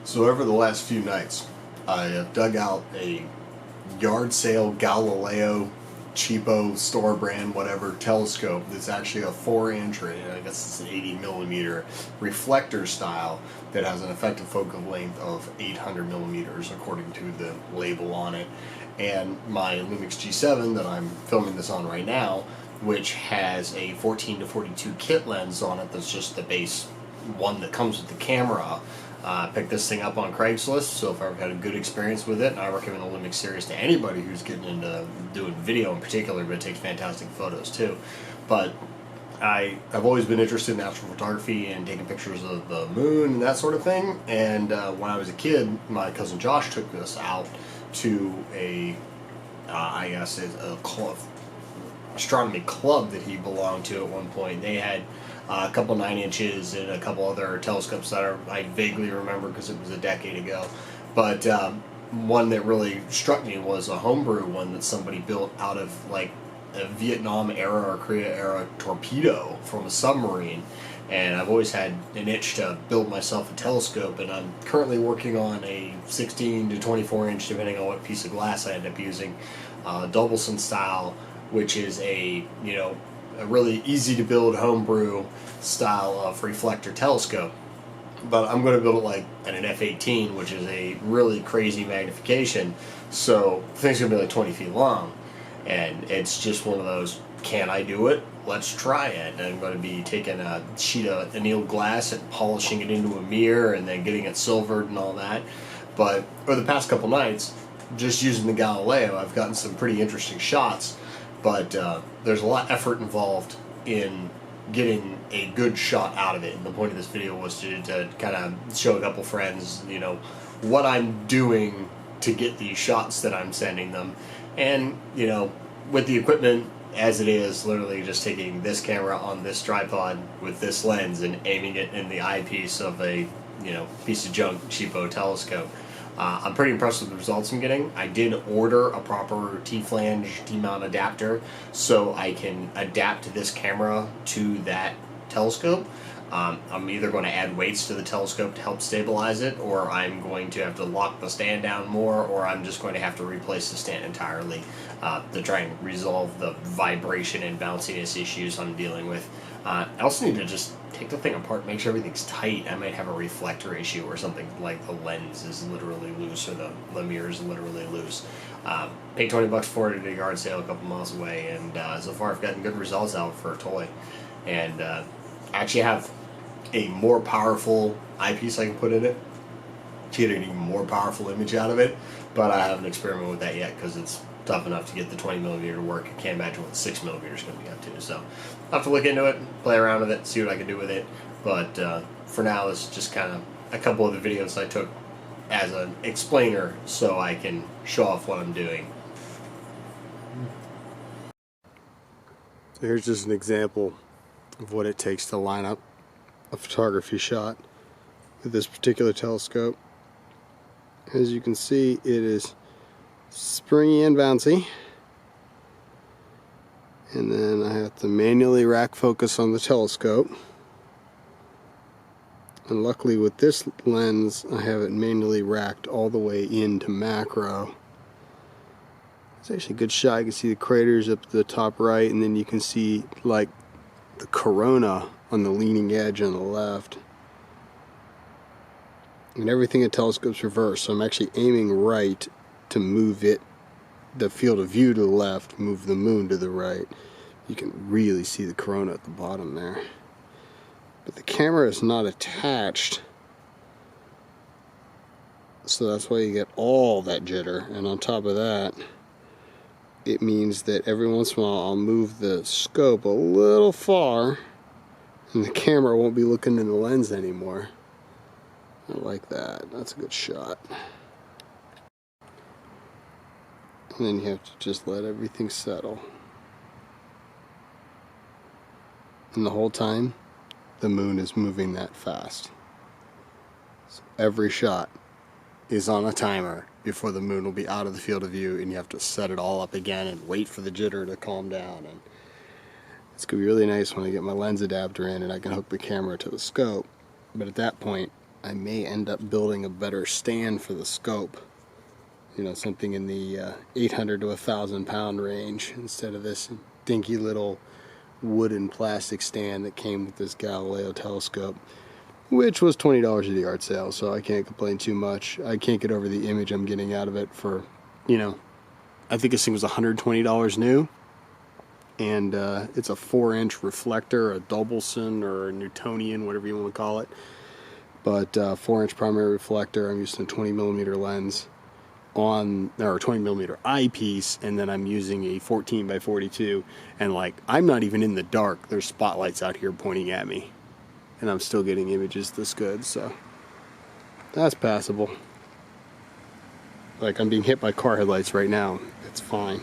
So over the last few nights, I have dug out a yard sale Galileo cheapo store brand whatever telescope that's actually a 4-inch, or I guess it's an 80 millimeter reflector style that has an effective focal length of 800 millimeters according to the label on it. And my Lumix G7 that I'm filming this on right now, which has a 14 to 42 kit lens on it, that's just the base one that comes with the camera. Picked this thing up on Craigslist, so if I've had a good experience with it, and I recommend the Lumix series to anybody who's getting into doing video in particular, but it takes fantastic photos too. But I've always been interested in natural photography and taking pictures of the moon and that sort of thing. And when I was a kid, my cousin Josh took this out to a astronomy club that he belonged to at one point. They had a couple 9-inches and a couple other telescopes that I vaguely remember because it was a decade ago. But one that really struck me was a homebrew one that somebody built out of like a Vietnam era or Korea era torpedo from a submarine. And I've always had an itch to build myself a telescope, and I'm currently working on a 16 to 24 inch, depending on what piece of glass I end up using, Doubleson style, which is a really easy to build homebrew style of reflector telescope. But I'm going to build it like at an f/18, which is a really crazy magnification. So the thing's going to be like 20 feet long, and it's just one of those, can I do it? Let's try it. And I'm going to be taking a sheet of annealed glass and polishing it into a mirror and then getting it silvered and all that. But over the past couple nights, just using the Galileo, I've gotten some pretty interesting shots. But there's a lot of effort involved in getting a good shot out of it. And the point of this video was to kind of show a couple friends, what I'm doing to get these shots that I'm sending them. And, with the equipment as it is, literally just taking this camera on this tripod with this lens and aiming it in the eyepiece of a, piece of junk cheapo telescope. I'm pretty impressed with the results I'm getting. I did order a proper T-flange T-mount adapter so I can adapt this camera to that telescope. I'm either going to add weights to the telescope to help stabilize it, or I'm going to have to lock the stand down more, or I'm just going to have to replace the stand entirely to try and resolve the vibration and bounciness issues I'm dealing with. I also need to just take the thing apart, make sure everything's tight. I might have a reflector issue or something, like the lens is literally loose or the mirror is literally loose. Paid $20 for it at a yard sale a couple miles away, and so far I've gotten good results out for a toy. And I actually have a more powerful eyepiece I can put in it to get an even more powerful image out of it, but I haven't experimented with that yet because it's tough enough to get the 20 millimeter to work. I can't imagine what the 6 millimeter is going to be up to, so I'll have to look into it, play around with it, see what I can do with it. But for now, it's just kind of a couple of the videos I took as an explainer so I can show off what I'm doing. So here's just an example of what it takes to line up a photography shot with this particular telescope. As you can see, it is springy and bouncy, and then I have to manually rack focus on the telescope, and luckily with this lens I have it manually racked all the way into macro. It's actually a good shot. You can see the craters up to the top right, and then you can see like the corona on the leaning edge on the left. And everything in the telescope's reversed, so I'm actually aiming right to move it, the field of view to the left, move the moon to the right. You can really see the corona at the bottom there. But the camera is not attached, so that's why you get all that jitter. And on top of that, it means that every once in a while I'll move the scope a little far and the camera won't be looking in the lens anymore. I like that. That's a good shot. And then you have to just let everything settle. And the whole time, the moon is moving that fast. So every shot is on a timer before the moon will be out of the field of view, and you have to set it all up again and wait for the jitter to calm down. And it's going to be really nice when I get my lens adapter in and I can hook the camera to the scope. But at that point, I may end up building a better stand for the scope. You know, something in the 800 to 1,000 pound range instead of this dinky little wooden plastic stand that came with this Galileo telescope, which was $20 at the yard sale, so I can't complain too much. I can't get over the image I'm getting out of it for, you know, I think this thing was $120 new, and it's a 4-inch reflector, a Doubleson or a Newtonian, whatever you want to call it, but 4-inch primary reflector. I'm using a 20mm lens on, or 20mm eyepiece, and then I'm using a 14 by 42, and like, I'm not even in the dark. There's spotlights out here pointing at me, and I'm still getting images this good, so that's passable. Like, I'm being hit by car headlights right now. It's fine.